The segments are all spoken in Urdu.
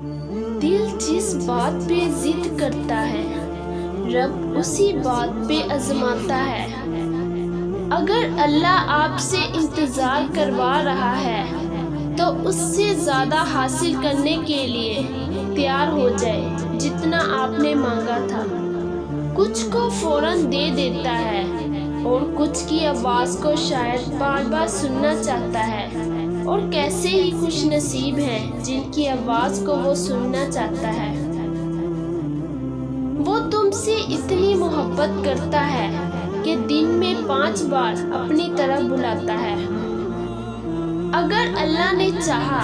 دل جس بات پہ ضد کرتا ہے رب اسی بات پہ آزماتا ہے۔ اگر اللہ آپ سے انتظار کروا رہا ہے تو اس سے زیادہ حاصل کرنے کے لیے تیار ہو جائے جتنا آپ نے مانگا تھا۔ کچھ کو فوراً دے دیتا ہے اور کچھ کی آواز کو شاید بار بار سننا چاہتا ہے، اور کیسے ہی خوش نصیب ہیں جن کی آواز کو وہ سننا چاہتا ہے۔ وہ تم سے اتنی محبت کرتا ہے کہ دن میں 5 بار اپنی طرف بلاتا ہے۔ اگر اللہ نے چاہا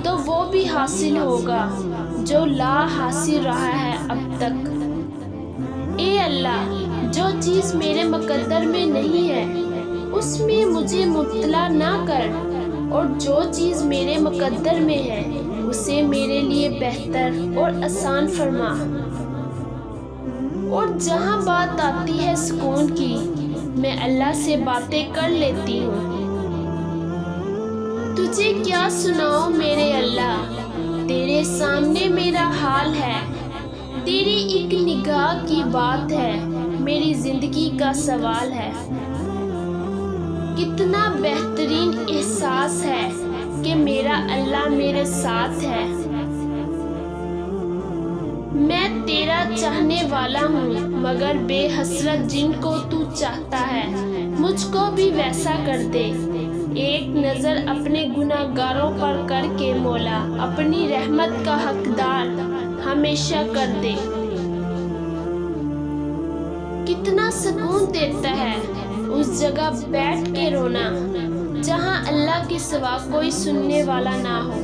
تو وہ بھی حاصل ہوگا جو لا حاصل رہا ہے اب تک۔ اے اللہ، جو چیز میرے مقدر میں نہیں ہے اس میں مجھے مبتلا نہ کر، اور جو چیز میرے مقدر میں ہے اسے میرے لیے بہتر اور آسان فرما۔ اور جہاں بات آتی ہے سکون کی، میں اللہ سے باتیں کر لیتی ہوں۔ تجھے کیا سناؤں میرے اللہ، تیرے سامنے میرا حال ہے۔ تیری ایک نگاہ کی بات ہے، میری زندگی کا سوال ہے۔ کتنا بہترین احساس ہے کہ میرا اللہ میرے ساتھ ہے۔ میں تیرا چاہنے والا ہوں، مگر بے حسرت جن کو تو چاہتا ہے مجھ کو بھی ویسا کر دے۔ ایک نظر اپنے گناہگاروں پر کر کے مولا اپنی رحمت کا حقدار ہمیشہ کر دے۔ کتنا سکون دیتا ہے اس جگہ بیٹھ کے رونا جہاں اللہ کے سوا کوئی سننے والا نہ ہو۔